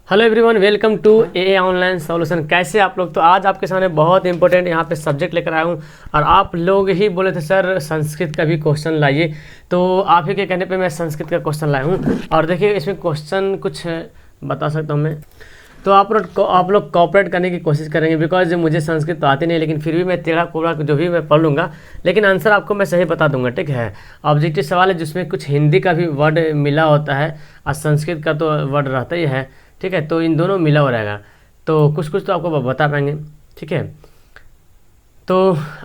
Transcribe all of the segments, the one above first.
Hello everyone, welcome to a online solution. कैसे आप लोग? तो आज आपके सामने बहुत इंपॉर्टेंट यहाँ पे सब्जेक्ट लेकर आया हूँ और आप लोग ही बोले थे सर संस्कृत का भी क्वेश्चन लाइए, तो आप ही के कहने पे मैं संस्कृत का क्वेश्चन लाया हूँ। और देखिए इसमें क्वेश्चन कुछ बता सकता हूँ मैं, तो आप लोग कॉपरेट करने की कोशिश करेंगे बिकॉज मुझे संस्कृत तो आती नहीं, लेकिन फिर भी मैं टेढ़ा कोड़ा जो भी मैं पढ़ लूँगा, लेकिन आंसर आपको मैं सही बता दूंगा। ठीक है, ऑब्जेक्टिव सवाल है जिसमें कुछ हिंदी का भी वर्ड मिला होता है और संस्कृत का तो वर्ड रहता ही है। ठीक है, तो इन दोनों मिला हुआ रहेगा, तो कुछ कुछ तो आपको बता पाएंगे। ठीक है, तो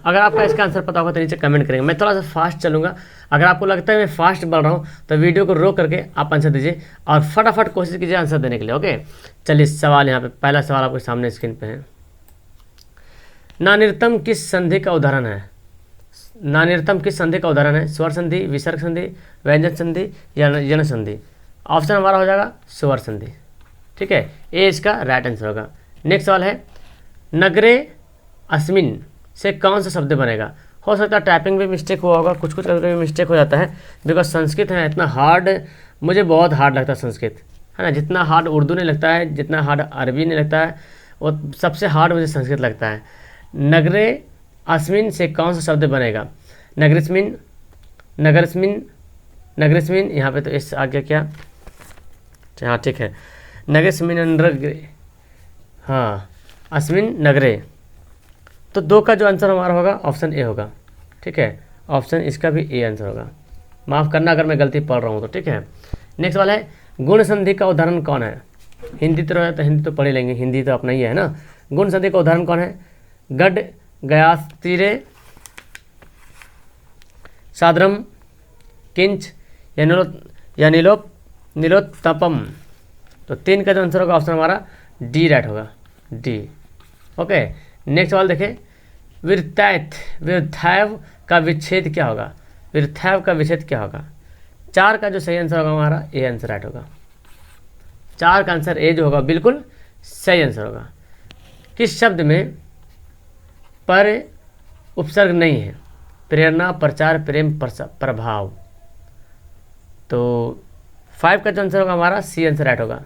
अगर आपका इसका आंसर पता होगा तो नीचे कमेंट करेंगे। मैं थोड़ा सा फास्ट चलूँगा, अगर आपको लगता है मैं फास्ट बढ़ रहा हूँ तो वीडियो को रोक करके आप आंसर दीजिए और फटाफट कोशिश कीजिए आंसर देने के लिए। ओके, चलिए सवाल यहाँ पे पहला सवाल आपके सामने स्क्रीन पे है। नान्यतम किस संधि का उदाहरण है? नान्यतम किस संधि का उदाहरण है? स्वर संधि, विसर्ग संधि, व्यंजन संधि या यण संधि? ऑप्शन हमारा हो जाएगा स्वर संधि। ठीक है, ए इसका राइट आंसर होगा। नेक्स्ट सवाल है, नगरे अस्मिन से कौन सा शब्द बनेगा? हो सकता है टाइपिंग में मिस्टेक हुआ होगा, कुछ कुछ कभी मिस्टेक हो जाता है बिकॉज संस्कृत है इतना हार्ड, मुझे बहुत हार्ड लगता है संस्कृत, है ना। जितना हार्ड उर्दू नहीं लगता है, जितना हार्ड अरबी नहीं लगता है, वो सबसे हार्ड मुझे संस्कृत लगता है। नगरे अस्मिन से कौन सा शब्द बनेगा? नगरस्मिन, नगरस्मिन, नगरस्मिन, यहाँ पे तो इस आगे क्या, हाँ ठीक है, नगरस्मिन नगरे, हाँ अस्मिन नगरे। तो दो का जो आंसर हमारा होगा ऑप्शन ए होगा। ठीक है, ऑप्शन इसका भी ए आंसर होगा। माफ़ करना अगर मैं गलती पढ़ रहा हूँ तो। ठीक है, नेक्स्ट वाला है, गुण संधि का उदाहरण कौन है? हिंदी तो है तो हिंदी तो पढ़ ही लेंगे, हिंदी तो अपना ही है ना। गुण संधि का उदाहरण कौन है? गड गयास्तिरे, साद्रम, किंच या नीलोत्तपम। तो तीन का जो आंसर होगा ऑप्शन हमारा डी राइट होगा, डी। ओके, नेक्स्ट सवाल देखें, विरतैत विरथैव का विच्छेद क्या होगा? विरथैव का विच्छेद क्या होगा? चार का जो सही आंसर होगा हमारा ए आंसर राइट होगा। चार का आंसर ए जो होगा बिल्कुल सही आंसर होगा। किस शब्द में पर उपसर्ग नहीं है? प्रेरणा, प्रचार, प्रेम, प्रभाव। तो 5 का जो आंसर होगा हमारा सी आंसर राइट होगा।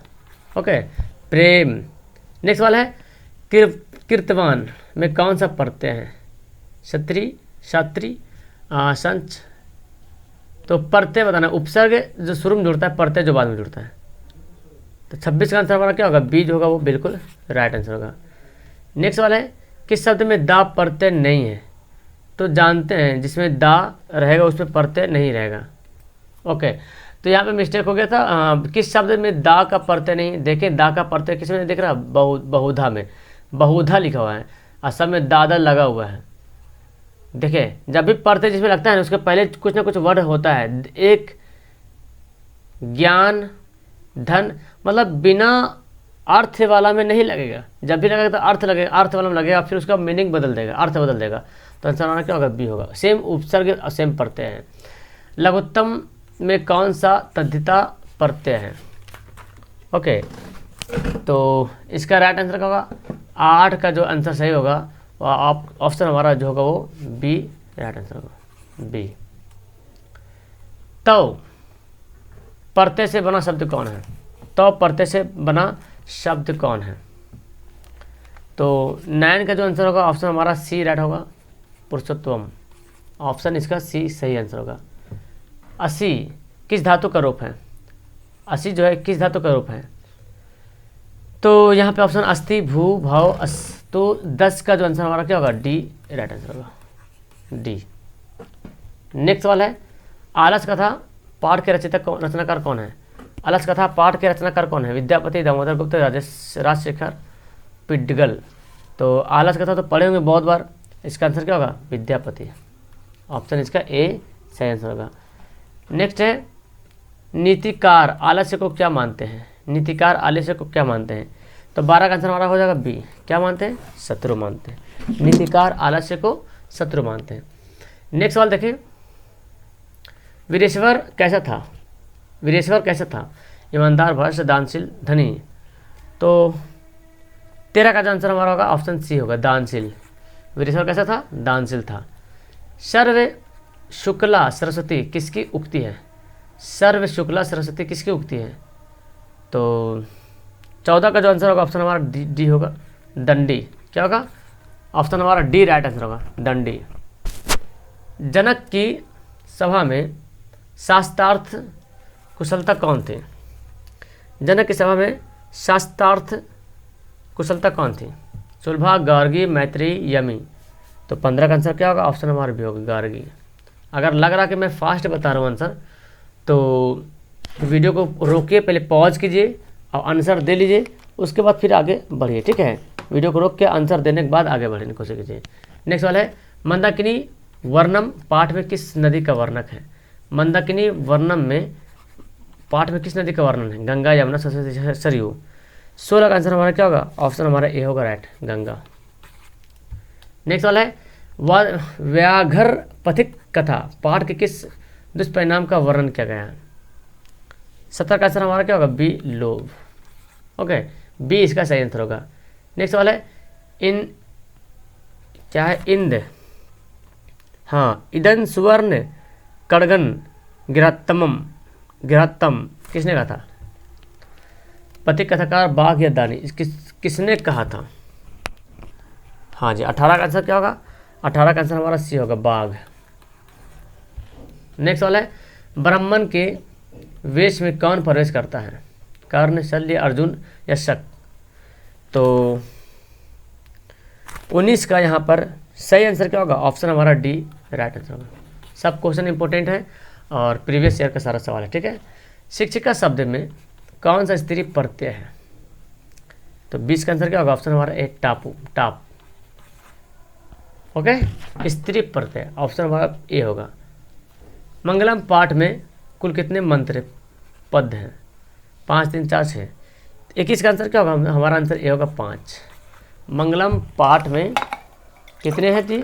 ओके, प्रेम। नेक्स्ट वाला है, कीर्तवान में कौन सा प्रत्यय है? क्षत्रि, शात्री, संच। तो प्रत्यय बताना, उपसर्ग जो शुरू में जुड़ता है, प्रत्यय जो बाद में जुड़ता है। तो 26 का आंसर हमारा क्या होगा? बी जो होगा वो बिल्कुल राइट आंसर होगा। नेक्स्ट वाला है, किस शब्द में दा प्रत्यय नहीं है? तो जानते हैं जिसमें दा रहेगा उसमें प्रत्यय नहीं रहेगा। ओके, तो यहाँ पे मिस्टेक हो गया था। किस शब्द में दा का प्रत्यय नहीं? देखें दा का प्रत्यय किस में दिख रहा है? बहुधा में, बहुधा लिखा हुआ है और सब में दादा लगा हुआ है। देखिए जब भी प्रत्यय जिसमें लगता है उसके पहले कुछ ना कुछ वर्ड होता है। एक, ज्ञान, धन, मतलब बिना अर्थ वाला में नहीं लगेगा, जब भी लगेगा तो अर्थ लगेगा, अर्थ वाला में लगेगा, फिर उसका मीनिंग बदल देगा, अर्थ बदल देगा। तो आंसर हमारा क्या होगा? बी होगा। सेम उपसर्ग और सेम प्रत्यय है। लघुत्तम में कौन सा तद्धिता प्रत्यय है? ओके, तो इसका राइट आंसर क्या होगा? 8 का जो आंसर सही होगा वो ऑप्शन हमारा जो होगा वो बी राइट आंसर होगा, बी। तो प्रत्यय से बना शब्द कौन है? तो प्रत्यय से बना शब्द कौन है? तो 9 का जो आंसर होगा ऑप्शन हमारा सी राइट होगा, पुरुषोत्तम। ऑप्शन इसका सी सही आंसर होगा। 80 किस धातु का रूप है? 80 जो है किस धातु का रूप है? तो यहाँ पे ऑप्शन अस्थि, भू, भाव, अस। तो 10 का जो आंसर हमारा क्या होगा? डी राइट आंसर होगा, डी। नेक्स्ट वाला है, आलस कथा पाठ के रचनाकार कौन है? आलस कथा पाठ के रचनाकार कौन है? विद्यापति, दामोदर गुप्त, राजशेखर, पिड्गल। तो आलस कथा तो पढ़े होंगे बहुत बार, इसका आंसर क्या होगा? विद्यापति। ऑप्शन इसका ए सही आंसर होगा। नेक्स्ट है, नीतिकार आलस्य को क्या मानते हैं? नीतिकार आलस्य को क्या मानते हैं? तो 12 का आंसर हमारा हो जाएगा बी। क्या मानते हैं? शत्रु मानते हैं। नीतिकार आलस्य को शत्रु मानते हैं। नेक्स्ट सवाल देखें, वीरेश्वर कैसा था? वीरेश्वर कैसा था? ईमानदार, भ्रष्ट, दानशील, धनी। तो 13 का जो आंसर हमारा होगा ऑप्शन सी होगा, दानशील। वीरेश्वर कैसा था? दानशील था। सर्व शुक्ला सरस्वती किसकी उक्ति है? सर्व शुक्ला सरस्वती किसकी उक्ति है? तो 14 का जो आंसर होगा ऑप्शन हमारा डी होगा, दंडी। क्या होगा? ऑप्शन हमारा डी राइट आंसर होगा, दंडी। जनक की सभा में शास्त्रार्थ कुशलता कौन थे? जनक की सभा में शास्त्रार्थ कुशलता कौन थी? सुलभा, गार्गी, मैत्रेयी, यमी। तो 15 का आंसर क्या होगा? ऑप्शन हमारा भी होगा, गार्गी। अगर लग रहा कि मैं फास्ट बता रहा हूँ आंसर, तो वीडियो को रोकिए, पहले पॉज कीजिए और आंसर दे लीजिए, उसके बाद फिर आगे बढ़िए, ठीक है। वीडियो को रोक के आंसर देने के बाद आगे बढ़ने की कोशिश कीजिए। नेक्स्ट वाला है, मंदाकिनी वर्णम पाठ में किस नदी का वर्णक है? मंदाकिनी वर्णम में पाठ में किस नदी का वर्णन है? गंगा, यमुना, सरस्वती, सरयू। 16 का आंसर हमारा क्या होगा? ऑप्शन हमारा ए होगा राइट, गंगा। नेक्स्ट वाला है, व्याघ्र पथिक कथा पाठ के किस दुष्परिणाम का वर्णन किया गया है? 17 का आंसर हमारा क्या होगा? बी, लोभ। ओके, बी इसका सही आंसर होगा। नेक्स्ट वाला है, क्या है? इंद, हाँ, इदन सुवर्ण कड़गन गिरहत्तम किसने कहा था? पथिक कथाकार बाघ या दानी, किसने कहा था? हाँ जी, 18 का आंसर क्या होगा? 18 का आंसर हमारा सी होगा, बाघ। नेक्स्ट वाला है, ब्राह्मण के वेश में कौन प्रवेश करता है? कर्ण, शल्य, अर्जुन या शक। तो 19 का यहाँ पर सही आंसर क्या होगा? ऑप्शन हमारा डी राइट आंसर होगा। सब क्वेश्चन इंपॉर्टेंट है और प्रीवियस ईयर का सारा सवाल है, ठीक है। शिक्षिका शब्द में कौन सा स्त्री प्रत्यय है? तो 20 का आंसर क्या होगा? ऑप्शन हमारा ए, टापू, टाप। ओके, स्त्री प्रत्यय, ऑप्शन हमारा ए होगा। मंगलम पाठ में कुल कितने मंत्र पद हैं? 5, 3, 4, 6। 21 का आंसर क्या होगा? हमारा आंसर ए होगा, 5। मंगलम पाठ में कितने हैं जी?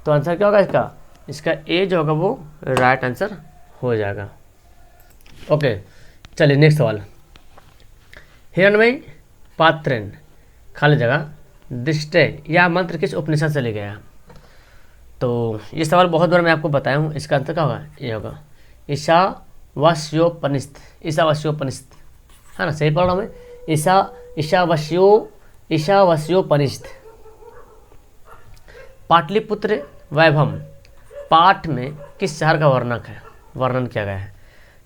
तो आंसर क्या होगा इसका ए जो होगा वो राइट आंसर हो जाएगा। ओके, चलिए नेक्स्ट सवाल। हिरण्मयी पात्रेन खाली जगह दिष्टे यह मंत्र किस उपनिषद से ले गया? तो ये सवाल बहुत बार मैं आपको बताया हूँ, इसका आंसर क्या होगा? ये होगा ईशावास्योपनिषद, ईशावास्योपनिषद, है ना? सही पढ़ रहा हूँ मैं? ईशावास्योपनिषद। पाटलिपुत्र वैभव पाठ में किस शहर का वर्णन किया गया है?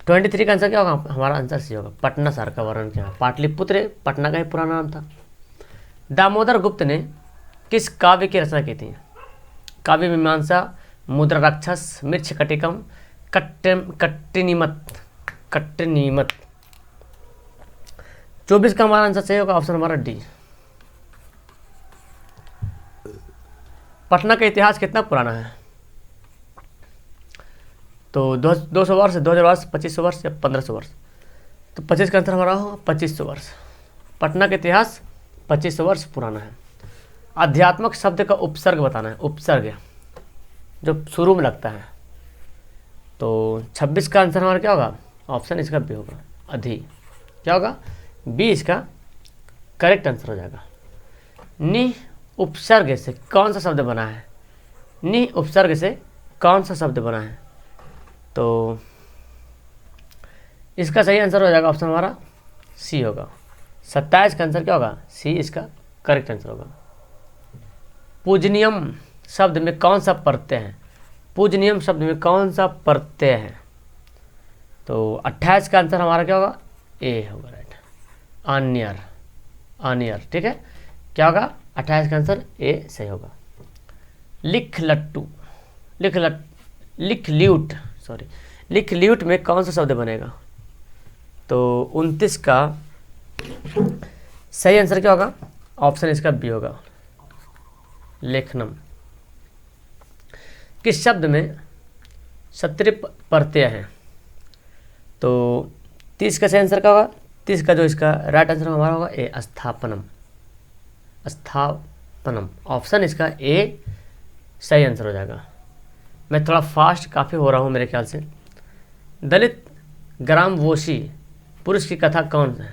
23 का आंसर क्या होगा? हमारा आंसर सी होगा, पटना शहर का वर्णन किया है। पाटलिपुत्र पटना का ही पुराना नाम था। दामोदर गुप्त ने किस काव्य की रचना की थी? काव्य मीमांसा, मुद्रा राक्षस, मृक्ष कटिकम, कट्टिनीमत। 24 का हमारा आंसर सही होगा, ऑप्शन हमारा डी। पटना का इतिहास कितना पुराना है? तो 200 वर्ष, 2000 वर्ष, 2500 वर्ष या 1500 वर्ष? तो 25 का आंसर हमारा होगा 2500 वर्ष। पटना का इतिहास 2500 वर्ष पुराना है। आध्यात्मक शब्द का उपसर्ग बताना है, उपसर्ग जो शुरू में लगता है। तो 26 का आंसर हमारा क्या होगा? ऑप्शन इसका बी होगा, अधि। क्या होगा? बी इसका करेक्ट आंसर हो जाएगा। नि उपसर्ग से कौन सा शब्द बना है? नि उपसर्ग से कौन सा शब्द बना है? तो इसका सही आंसर हो जाएगा, ऑप्शन हमारा सी होगा। 27 का आंसर क्या होगा? सी इसका करेक्ट आंसर होगा। पूजनियम शब्द में कौन सा प्रत्यय है? पूजनियम शब्द में कौन सा प्रत्यय है? तो 28 का आंसर हमारा क्या होगा? ए होगा राइट, आन्यर, आन्यर। ठीक है, क्या होगा? 28 का आंसर ए सही होगा। लिख लट्टू, लिख ल्यूट में कौन सा शब्द बनेगा? तो 29 का सही आंसर क्या होगा? ऑप्शन इसका बी होगा, लेखनम। किस शब्द में क्षत्रिय प्रत्यय है? तो 30 का सही आंसर क्या होगा? 30 का जो इसका राइट आंसर हमारा होगा ए, स्थापनम, स्थापनम। ऑप्शन इसका ए सही आंसर हो जाएगा। मैं थोड़ा फास्ट काफ़ी हो रहा हूँ मेरे ख्याल से। दलित ग्रामवोशी पुरुष की कथा कौन है?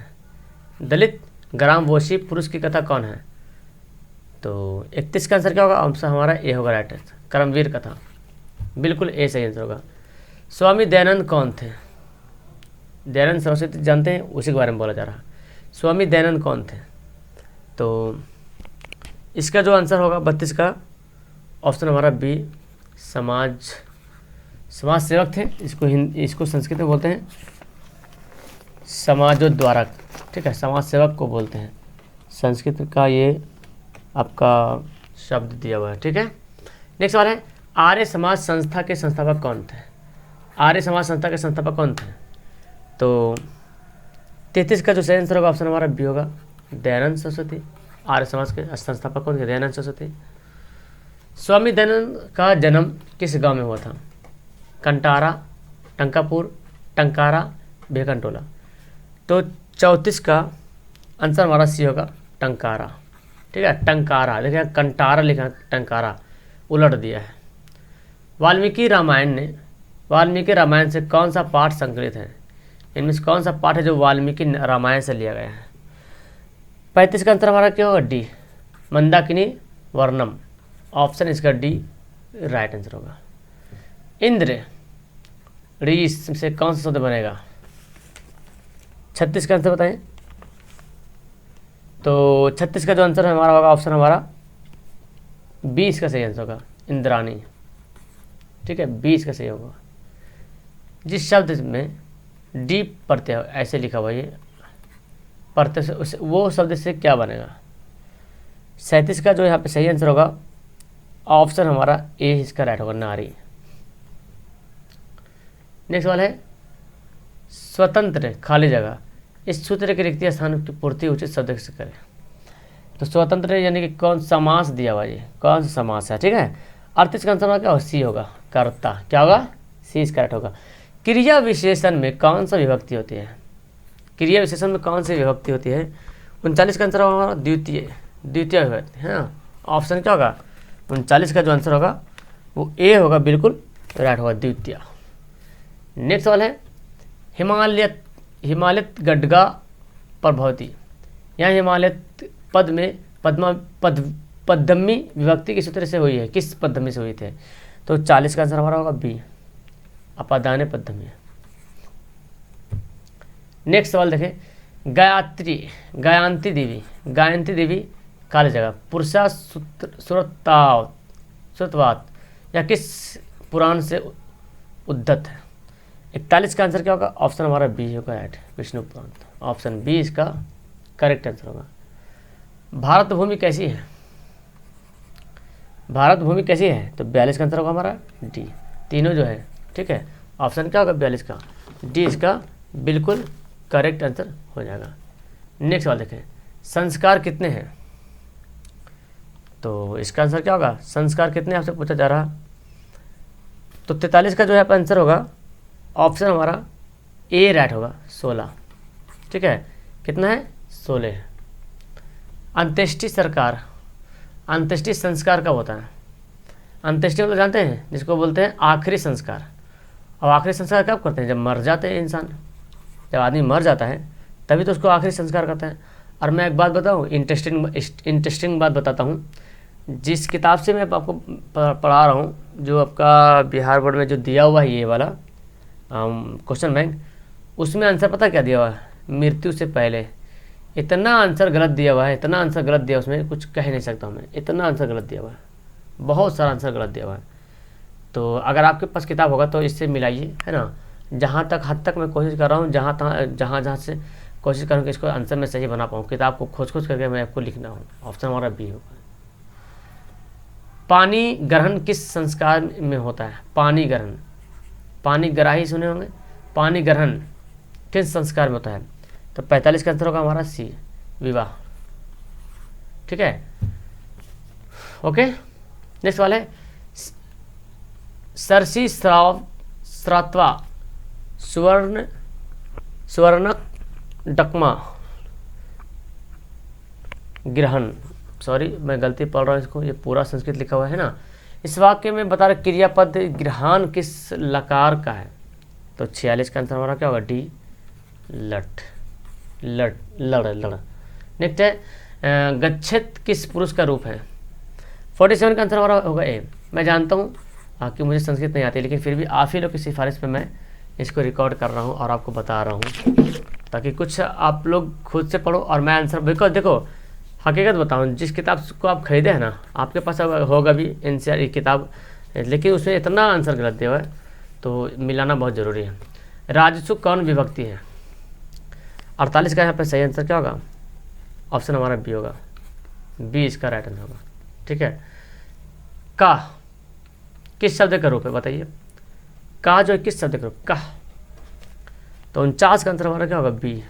दलित ग्रामवोशी पुरुष की कथा कौन है? तो 31 का आंसर क्या होगा? ऑप्शन हमारा ए होगा राइट आंसर, कर्मवीर कथा। बिल्कुल ए सही आंसर होगा। स्वामी दयानंद कौन थे? दयानंद सरस्वती जानते हैं, उसी के बारे में बोला जा रहा है। स्वामी दयानंद कौन थे? तो इसका जो आंसर होगा 32 का ऑप्शन हमारा बी, समाज सेवक थे। इसको संस्कृत में बोलते हैं समाजोद्धारक। ठीक है, समाज सेवक को बोलते हैं, संस्कृत का ये आपका शब्द दिया हुआ है। ठीक है, नेक्स्ट सवाल है आर्य समाज संस्था के संस्थापक कौन थे? आर्य समाज संस्था के संस्थापक कौन थे? तो 33 का जो सही आंसर होगा ऑप्शन हमारा बी होगा, दयानंद सरस्वती। आर्य समाज के संस्थापक कौन थे? दयानंद सरस्वती। स्वामी दयानंद का जन्म किस गांव में हुआ था? कंटारा, टंकापुर, टंकारा, भेकनटोला। तो 34 का आंसर हमारा सी होगा, टंकारा। ठीक है, टंकारा, देखिए कंटारा लिखा, टंकारा उलट दिया है। वाल्मीकि रामायण से कौन सा पाठ संकलित है? इनमें से कौन सा पाठ है जो वाल्मीकि रामायण से लिया गया है? 35 का आंसर हमारा क्या होगा? डी, मंदाकिनी वर्णम। ऑप्शन इसका डी राइट आंसर होगा। इंद्र री से कौन सा शब्द बनेगा? 36 का आंसर बताएं। तो 36 का जो आंसर है हमारा होगा ऑप्शन हमारा 20 का सही आंसर होगा, इंद्राणी। ठीक है, 20 का सही होगा। जिस शब्द में डी प्रत्यय ऐसे लिखा हुआ ये प्रत्यय से उस वो शब्द से क्या बनेगा? 37 का जो यहाँ पे सही आंसर होगा ऑप्शन हमारा ए इसका राइट होगा, नारी। नेक्स्ट सवाल है स्वतंत्र खाली जगह इस सूत्र के रिक्त स्थान की पूर्ति उचित शब्द से करें। तो स्वतंत्र यानी कि कौन समास दिया हुआ, ये कौन सा समास है? ठीक है, 38 का आंसर क्या होगा? सी होगा, कर्ता। क्या होगा? सी इसका राइट होगा। क्रिया विशेषण में कौन सा विभक्ति होती है? क्रिया विशेषण में कौन सी विभक्ति होती है? 39 का आंसर होगा द्वितीय विभक्ति है ना। ऑप्शन क्या होगा? 39 का जो आंसर होगा वो ए होगा, बिल्कुल राइट होगा, द्वितीय। नेक्स्ट सवाल है हिमालय गड्ढा प्रभवती। यहाँ हिमालय पद में पद्धम्मी विभक्ति किस सूत्र से हुई है? किस पद्धम्मी से हुई थे? तो 40 का आंसर हमारा होगा बी, अपादान पद्धम्मी। नेक्स्ट सवाल देखें गायंती देवी काली जगह पुरुषा सुरतवात या किस पुराण से उद्धत है? 41 का आंसर क्या होगा? ऑप्शन हमारा बी होगा, राइट, विष्णु पुराण। ऑप्शन बी इसका करेक्ट आंसर होगा। भारत भूमि कैसी है? भारत भूमि कैसी है? तो 42 का आंसर होगा हमारा डी, तीनों जो है। ठीक है, ऑप्शन क्या होगा? 42 का डी इसका बिल्कुल करेक्ट आंसर हो जाएगा। नेक्स्ट सवाल देखें संस्कार कितने हैं? तो इसका आंसर क्या होगा? संस्कार कितने आपसे पूछा जा रहा। तो 43 का जो है आंसर होगा ऑप्शन हमारा ए राइट होगा, 16। ठीक है, कितना है? 16। अंत्येष्टि संस्कार कब होता है? अंत्येष्टि मतलब जानते हैं, जिसको बोलते हैं आखिरी संस्कार। और आखिरी संस्कार कब करते हैं? जब मर जाते हैं इंसान, जब आदमी मर जाता है तभी तो उसको आखिरी संस्कार करते हैं। और मैं एक बात बताऊँ, इंटरेस्टिंग बात बताता हूँ। जिस किताब से मैं आपको पढ़ा रहा हूँ, जो आपका बिहार बोर्ड में जो दिया हुआ है ये वाला क्वेश्चन बैंक, उसमें आंसर पता क्या दिया हुआ है? मृत्यु से पहले। इतना आंसर गलत दिया हुआ है, इतना आंसर गलत दिया, उसमें कुछ कह नहीं सकता मैं, इतना आंसर गलत दिया हुआ है, बहुत सारा आंसर गलत दिया हुआ है। तो अगर आपके पास किताब होगा तो इससे मिलाइए, है ना। जहाँ तक हद तक मैं कोशिश कर रहा हूँ, जहाँ से कोशिश करूँ कि इसको आंसर मैं सही बना पाऊँ, किताब को खोज करके मैं आपको लिखना हूँ। ऑप्शन हमारा बी होगा। पानी ग्रहण किस संस्कार में होता है? पानी ग्राही सुने होंगे। पानी ग्रहण किस संस्कार में होता है? तो 45 का आंसर होगा हमारा सी, विवाह। ठीक है, ओके। नेक्स्ट वाला है सरसी श्रात्वा सुवर्ण डकमा ग्रहण। सॉरी, मैं गलती पढ़ रहा हूँ इसको, ये पूरा संस्कृत लिखा हुआ है ना। इस वाक्य में बता रहे क्रियापद ग्रहण किस लकार का है? तो 46 का आंसर हमारा क्या होगा? डी, लड़। नेक्स्ट है गच्छेत किस पुरुष का रूप है? 47 का आंसर हमारा होगा ए। मैं जानता हूँ कि मुझे संस्कृत नहीं आती, लेकिन फिर भी आप ही लोग की सिफारिश पे मैं इसको रिकॉर्ड कर रहा हूँ और आपको बता रहा हूँ। ताकि कुछ आप लोग खुद से पढ़ो और मैं आंसर, बिकॉज देखो हकीकत बताऊँ, जिस किताब को आप खरीदे हैं ना, आपके पास अब होगा भी एनसीईआरटी किताब, लेकिन उसमें इतना आंसर गलत दिया हुआ है, तो मिलाना बहुत ज़रूरी है। राजसु कौन विभक्ति है? 48 का यहाँ पे सही आंसर क्या होगा? ऑप्शन हमारा बी होगा, बी इसका राइट आंसर होगा। ठीक है। का किस शब्द का रूप है बताइए? का जो है किस शब्द का रूप? का। तो 49 का आंसर हमारा क्या होगा? बी।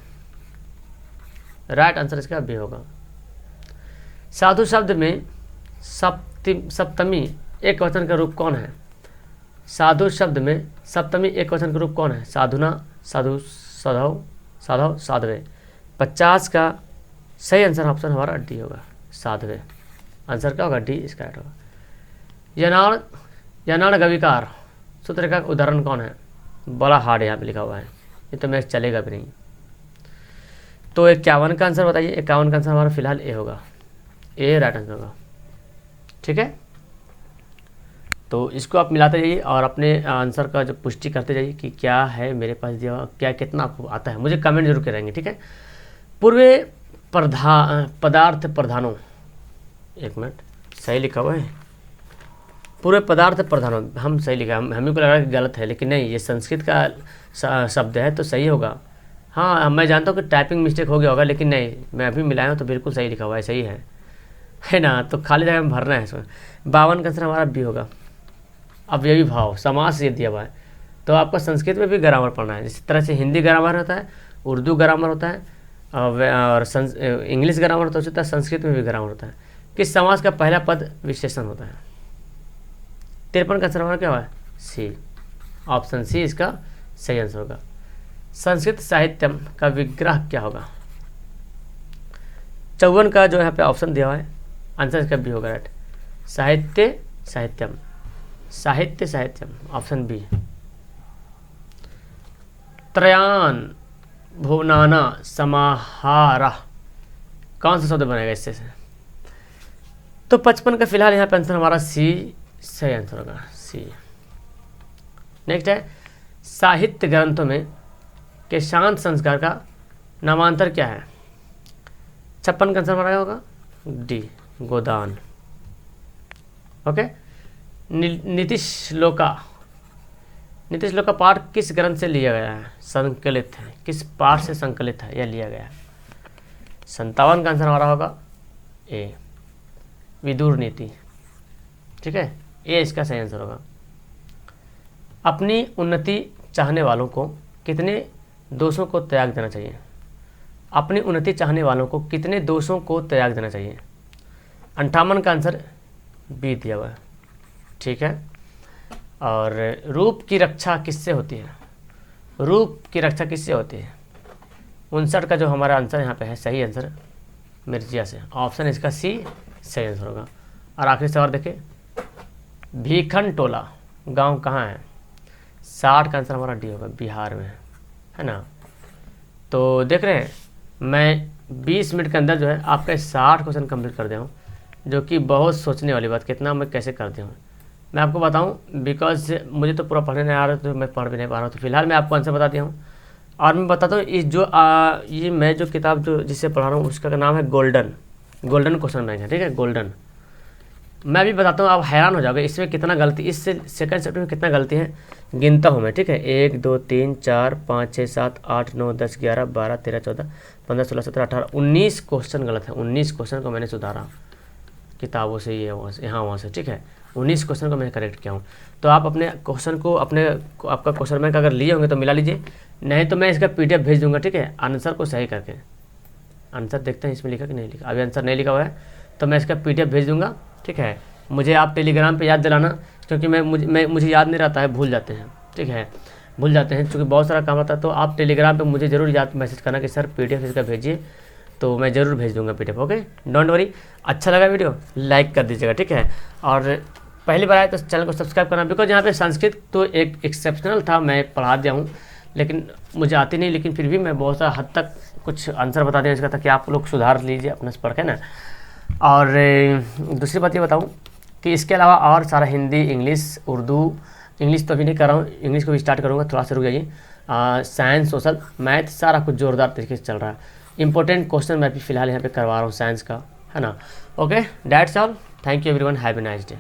राइट आंसर इसका बी होगा। साधु शब्द में सप्तमी एक वचन का रूप कौन है? साधु शब्द में सप्तमी एक वचन का रूप कौन है? साधुना, साधु, साधव, साधव, साधवे। 50 का सही आंसर ऑप्शन हमारा डी होगा, साधवे। आंसर क्या होगा? डी इसका राइट होगा। यनाण, यनाण गविकार सूत्र का उदाहरण कौन है? बड़ा हार्ड यहाँ पे लिखा हुआ है, ये तो मैच चलेगा भी नहीं। तो 51 का आंसर बताइए। 51 का आंसर हमारा फिलहाल ए होगा, ए राइट आंसर होगा। ठीक है। तो इसको आप मिलाते जाइए और अपने आंसर का जो पुष्टि करते जाइए कि क्या है मेरे पास दिया हुआ, क्या कितना आपको आता है, मुझे कमेंट जरूर करेंगे। ठीक है। पूर्व पदार्थ प्रधानों, एक मिनट, सही लिखा हुआ है, पूरे पदार्थ प्रधानों, हम सही लिखा, हमें को लग रहा है कि गलत है, लेकिन नहीं, ये संस्कृत का शब्द है तो सही होगा। हाँ, मैं जानता हूँ कि टाइपिंग मिस्टेक हो गया होगा, लेकिन नहीं, मैं अभी मिलाया हूँ तो बिल्कुल सही लिखा हुआ है, सही है ना। तो खाली जगह में भरना है इसमें। 52 का आंसर हमारा बी होगा। अब यही भाव समास ये दिया हुआ है, तो आपको संस्कृत में भी ग्रामर पढ़ना है। जिस तरह से हिंदी ग्रामर होता है, उर्दू ग्रामर होता है और इंग्लिश ग्रामर होता है, संस्कृत में भी ग्रामर होता है। किस समास का पहला पद विशेषण होता है? 53 का आंसर हमारा क्या हुआ? सी। ऑप्शन सी इसका सही आंसर होगा। संस्कृत साहित्यम का विग्रह क्या होगा? 54 का जो यहाँ पे ऑप्शन दिया हुआ है, आंसर इसका बी होगा राइट। साहित्य साहित्यम, साहित्य साहित्यम, ऑप्शन बी। त्रयान भुवनाना समाहारा कौन सा शब्द बनेगा इससे से? तो 55 का फिलहाल यहाँ पे आंसर हमारा सी सही आंसर होगा, सी। नेक्स्ट है साहित्य ग्रंथों में के शांत संस्कार का नामांतर क्या है? 56 का आंसर हमारा होगा डी, गोदान। ओके। नीतिश्लोका, नीतिश्लोका पाठ किस ग्रंथ से लिया गया है? संकलित है, किस पाठ से संकलित है या लिया गया है? 57 का आंसर हमारा होगा ए, विदुर नीति। ठीक है, ए इसका सही आंसर होगा। अपनी उन्नति चाहने वालों को कितने दोषों को त्याग देना चाहिए? अपनी उन्नति चाहने वालों को कितने दोषों को त्याग देना चाहिए? 58 का आंसर बी दिया हुआ है। ठीक है। और रूप की रक्षा किससे होती है? रूप की रक्षा किससे होती है? 59 का जो हमारा आंसर यहाँ पे है सही आंसर मिर्जिया से, ऑप्शन इसका सी सही आंसर होगा। और आखिरी सवाल देखिए, भीखन टोला गांव कहाँ है? 60 का आंसर हमारा डी होगा, बिहार में है ना। तो देख रहे हैं, मैं 20 मिनट के अंदर जो है आपका 60 क्वेश्चन कंप्लीट कर दिया हूँ, जो कि बहुत सोचने वाली बात, कितना मैं कैसे कर दिया हूँ मैं आपको बताऊँ, बिकॉज मुझे तो पूरा पढ़ने नहीं आ रहा, तो मैं पढ़ भी नहीं पा रहा हूँ। तो फिलहाल मैं आपको आंसर बता दिया हूँ। और मैं बताता हूँ इस जो ये मैं जो किताब जो जिससे पढ़ा रहा हूँ उसका नाम है गोल्डन क्वेश्चन बैंक है। ठीक है, गोल्डन। मैं भी बताता हूँ, आप हैरान हो जाओगे इसमें कितना गलती, इससे सेकंड चैप्टर में कितना गलती है गिनता हूँ मैं। ठीक है, 1 2 3 4 5 6 7 8 9 10 11 12 13 14 15 16 17 18 19 क्वेश्चन गलत है। 19 क्वेश्चन को मैंने सुधारा किताबों से, ये वहाँ से यहाँ वहाँ से। ठीक है, 19 क्वेश्चन को मैंने करेक्ट किया हूँ। तो आप अपने क्वेश्चन को आपका क्वेश्चन बैंक अगर लिए होंगे तो मिला लीजिए, नहीं तो मैं इसका PDF भेज दूँगा। ठीक है, आंसर को सही करके। आंसर देखते हैं इसमें लिखा कि नहीं लिखा, अभी आंसर नहीं लिखा हुआ है, तो मैं इसका PDF भेज दूँगा। ठीक है, मुझे आप टेलीग्राम पे याद दिलाना, क्योंकि मुझे याद नहीं रहता है, भूल जाते हैं। ठीक है, भूल जाते हैं क्योंकि बहुत सारा काम आता है। तो आप टेलीग्राम पे मुझे ज़रूर याद मैसेज करना कि सर PDF इसका भेजिए, तो मैं ज़रूर भेज दूंगा PDF। Okay, don't worry. अच्छा लगा वीडियो लाइक कर दीजिएगा। ठीक है, और पहली बार आए तो चैनल को सब्सक्राइब करना, बिकॉज यहाँ पे संस्कृत तो एक एक्सेप्शनल था, मैं पढ़ा दिया हूँ, लेकिन मुझे आती नहीं, लेकिन फिर भी मैं बहुत सारा हद तक कुछ आंसर बता दिया इसका, ताकि आप लोग सुधार लीजिए अपने से पढ़ के ना। और दूसरी बात ये बताऊँ कि इसके अलावा और सारा हिंदी, इंग्लिश, उर्दू, इंग्लिश तो अभी नहीं कर रहा हूँ, इंग्लिश को भी स्टार्ट करूँगा, थोड़ा सा रुक जाइए। साइंस, सोशल, मैथ, सारा कुछ जोरदार तरीके से चल रहा है। इंपॉर्टेंट क्वेश्चन मैं भी फिलहाल यहाँ पे करवा रहा हूँ साइंस का, है ना। Okay, that's all, thank you everyone, have a nice day.